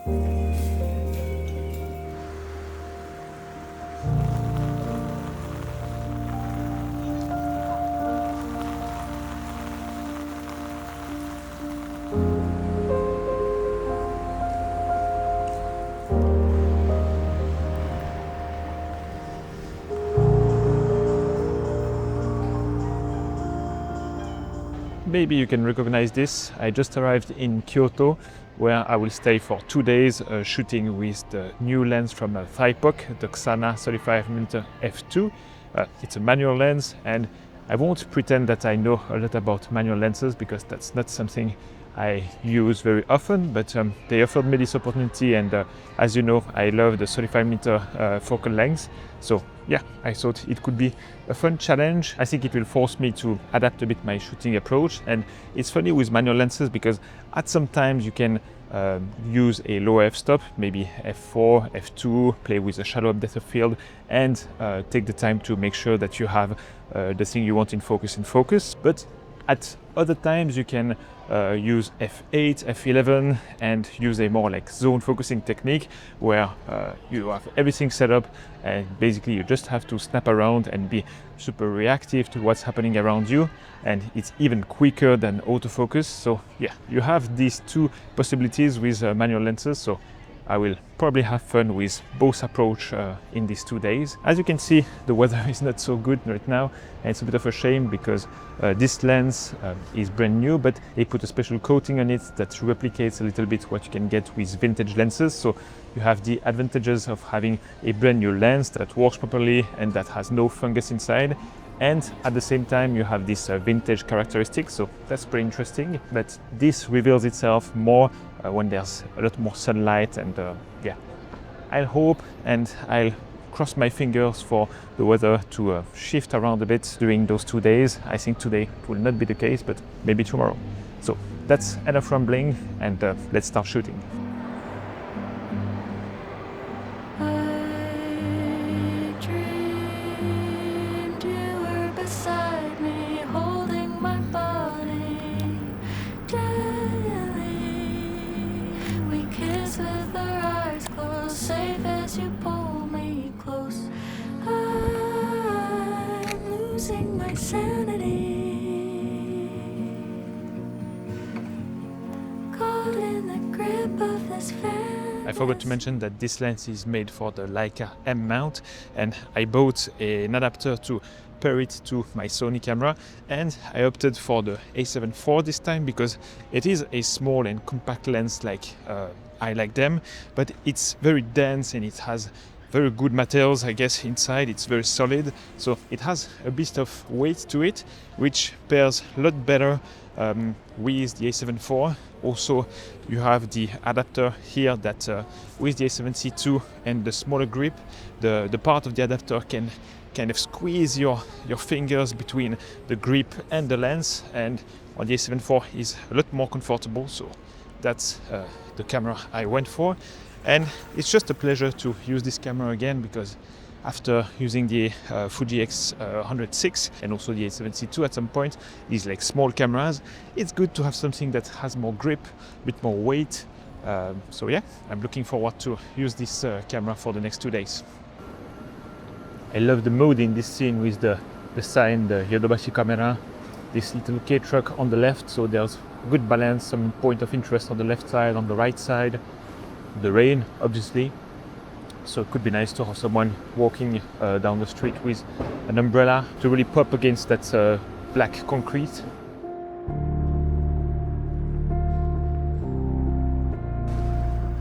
Maybe you can recognize this. I just arrived in Kyoto, where I will stay for 2 days shooting with the new lens from Thypoch, the Ksana 35mm f2. It's a manual lens, and I won't pretend that I know a lot about manual lenses because that's not something I use very often, but they offered me this opportunity, and as you know, I love the 35mm focal length. So yeah, I thought it could be a fun challenge. I think it will force me to adapt a bit my shooting approach. And it's funny with manual lenses because at some times you can use a low f-stop, maybe f4, f2, play with a shallow depth of field, and take the time to make sure that you have the thing you want in focus. But at other times you can use f8, f11 and use a more like zone focusing technique where you have everything set up and basically you just have to snap around and be super reactive to what's happening around you, and it's even quicker than autofocus. So yeah, you have these two possibilities with manual lenses. So I will probably have fun with both approach in these 2 days. As you can see, the weather is not so good right now, and it's a bit of a shame because this lens is brand new, but they put a special coating on it that replicates a little bit what you can get with vintage lenses. So you have the advantages of having a brand new lens that works properly and that has no fungus inside, and at the same time you have this vintage characteristic, so that's pretty interesting. But this reveals itself more when there's a lot more sunlight, and yeah, I'll hope and I'll cross my fingers for the weather to shift around a bit during those 2 days. I think today it will not be the case, but maybe tomorrow. So that's enough rambling, and let's start shooting. I forgot to mention that this lens is made for the Leica M mount, and I bought an adapter to pair it to my Sony camera, and I opted for the A7 IV this time because it is a small and compact lens like I like them, but it's very dense and it has very good materials, I guess, inside. It's very solid, so it has a bit of weight to it, which pairs a lot better with the A7 IV. Also, you have the adapter here that with the A7C II and the smaller grip, the part of the adapter can kind of squeeze your fingers between the grip and the lens, and on the A7 IV is a lot more comfortable. So that's the camera I went for, and it's just a pleasure to use this camera again, because after using the Fuji X106 and also the A7C II at some point, these like small cameras, it's good to have something that has more grip, a bit more weight. So yeah, I'm looking forward to use this camera for the next 2 days. I love the mood in this scene with the sign, the Yodobashi camera, this little K-truck on the left, so there's good balance, some point of interest on the left side, on the right side, the rain obviously. So it could be nice to have someone walking down the street with an umbrella to really pop against that black concrete.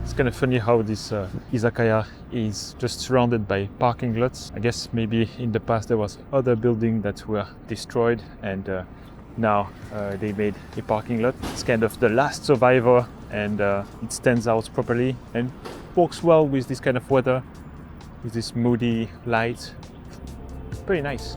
It's kind of funny how this izakaya is just surrounded by parking lots. I guess maybe in the past there was other buildings that were destroyed, and now they made a parking lot. It's kind of the last survivor, and it stands out properly and works well with this kind of weather, with this moody light. Pretty nice.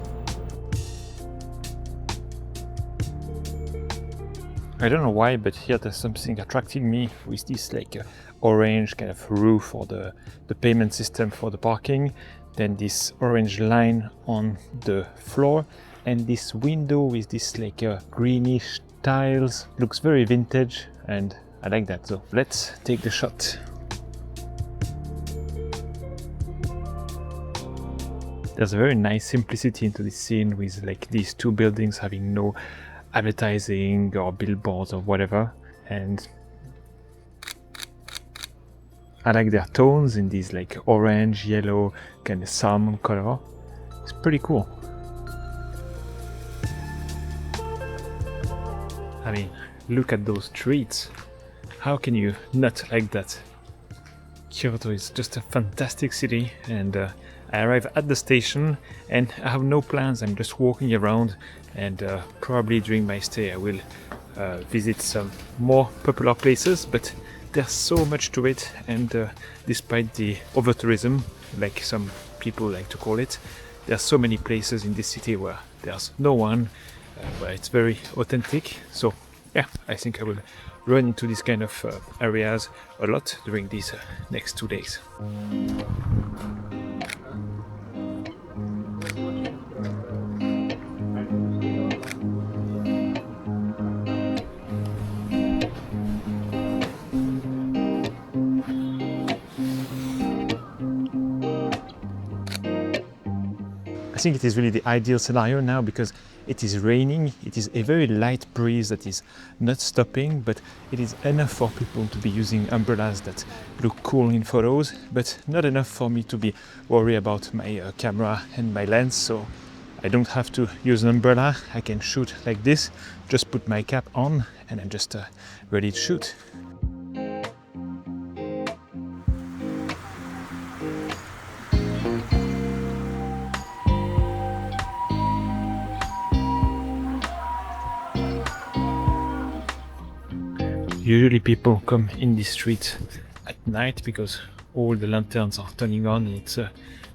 I don't know why, but here there's something attracting me with this like orange kind of roof, or the payment system for the parking, then this orange line on the floor, and this window with this like greenish tiles. Looks very vintage, and I like that. So let's take the shot. There's a very nice simplicity into this scene with like these two buildings having no advertising or billboards or whatever, and I like their tones in these like orange, yellow, kind of salmon color. It's pretty cool. I mean, look at those streets. How can you not like that? Kyoto is just a fantastic city, and I arrive at the station and I have no plans. I'm just walking around, and probably during my stay I will visit some more popular places, but there's so much to it, and despite the over-tourism, like some people like to call it, there's so many places in this city where there's no one, where it's very authentic. So yeah, I think I will run into these kind of areas a lot during these next 2 days. I think it is really the ideal scenario now because it is raining. It is a very light breeze that is not stopping, but it is enough for people to be using umbrellas that look cool in photos, but not enough for me to be worried about my camera and my lens. So I don't have to use an umbrella. I can shoot like this, just put my cap on, and I'm just ready to shoot. Usually people come in this street at night because all the lanterns are turning on, and it's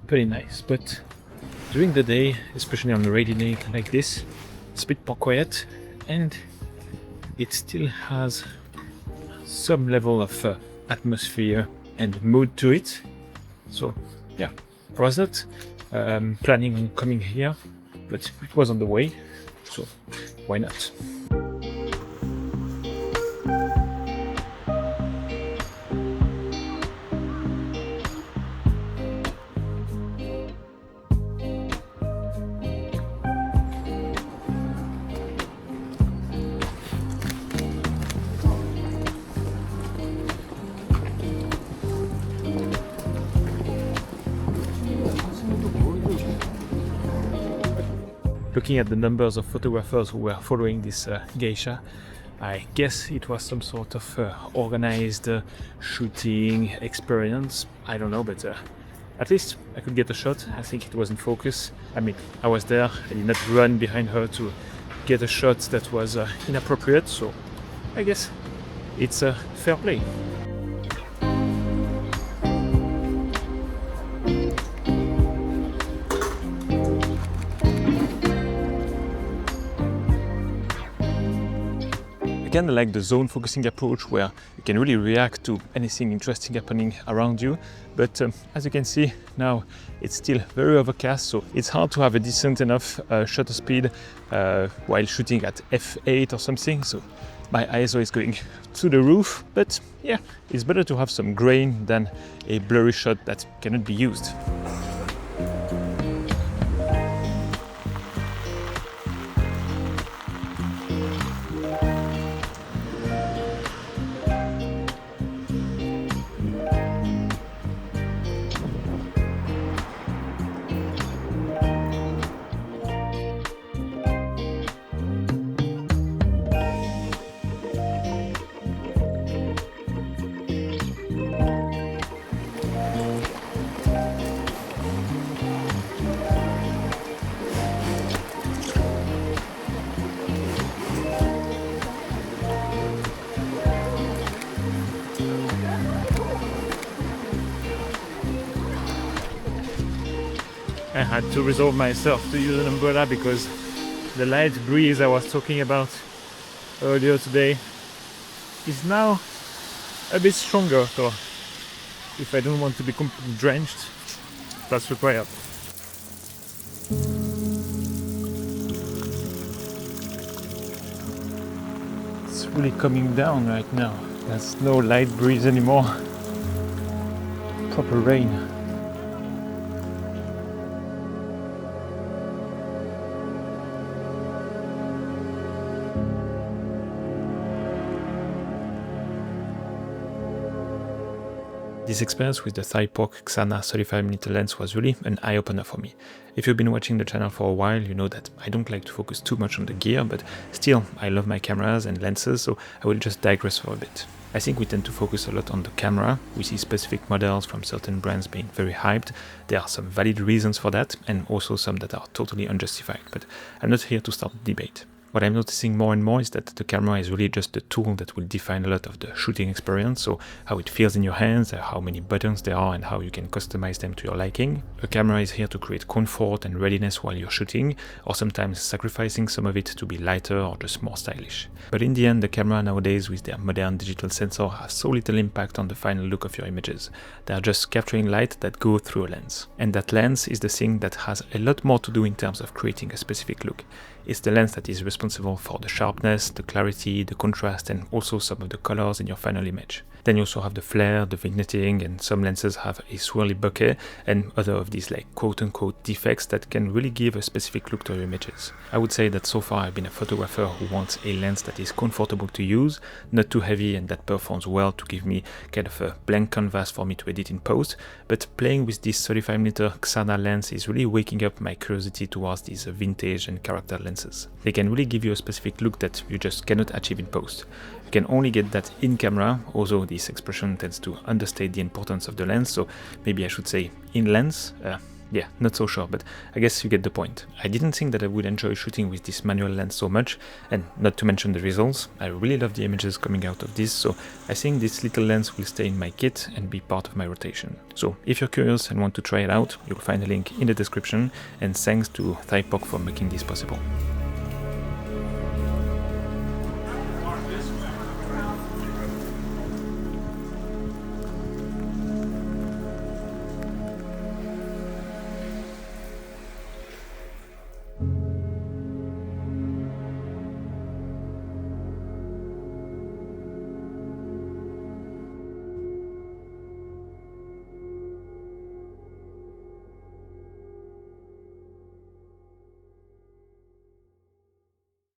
pretty nice. But during the day, especially on a rainy day like this, it's a bit more quiet, and it still has some level of atmosphere and mood to it. So yeah, I was not planning on coming here, but it was on the way, so why not? Looking at the numbers of photographers who were following this geisha, I guess it was some sort of organized shooting experience. I don't know, but at least I could get a shot. I think it was in focus. I mean, I was there. I did not run behind her to get a shot that was inappropriate, so I guess it's a fair play. I kind of like the zone focusing approach where you can really react to anything interesting happening around you, but as you can see now it's still very overcast, so it's hard to have a decent enough shutter speed while shooting at f8 or something, so my ISO is going to the roof. But yeah, it's better to have some grain than a blurry shot that cannot be used. I had to resolve myself to use an umbrella because the light breeze I was talking about earlier today is now a bit stronger, so if I don't want to be completely drenched, that's required. It's really coming down right now. There's no light breeze anymore. Proper rain. This experience with the Thypoch Ksana 35mm lens was really an eye-opener for me. If you've been watching the channel for a while, you know that I don't like to focus too much on the gear, but still, I love my cameras and lenses, so I will just digress for a bit. I think we tend to focus a lot on the camera. We see specific models from certain brands being very hyped. There are some valid reasons for that, and also some that are totally unjustified, but I'm not here to start the debate. What I'm noticing more and more is that the camera is really just the tool that will define a lot of the shooting experience, so how it feels in your hands, how many buttons there are and how you can customize them to your liking. A camera is here to create comfort and readiness while you're shooting, or sometimes sacrificing some of it to be lighter or just more stylish. But in the end, the camera nowadays with their modern digital sensor has so little impact on the final look of your images. They are just capturing light that go through a lens. And that lens is the thing that has a lot more to do in terms of creating a specific look. It's the lens that is responsible for the sharpness, the clarity, the contrast, and also some of the colors in your final image. Then you also have the flare, the vignetting, and some lenses have a swirly bokeh and other of these like quote-unquote defects that can really give a specific look to your images. I would say that so far I've been a photographer who wants a lens that is comfortable to use, not too heavy, and that performs well to give me kind of a blank canvas for me to edit in post, but playing with this 35mm Ksana lens is really waking up my curiosity towards these vintage and character lenses. They can really give you a specific look that you just cannot achieve in post. You can only get that in camera, although this expression tends to understate the importance of the lens, so maybe I should say in lens. Yeah, not so sure, but I guess you get the point. I didn't think that I would enjoy shooting with this manual lens so much, and not to mention the results. I really love the images coming out of this, so I think this little lens will stay in my kit and be part of my rotation. So if you're curious and want to try it out, you'll find a link in the description, and thanks to Thypoch for making this possible.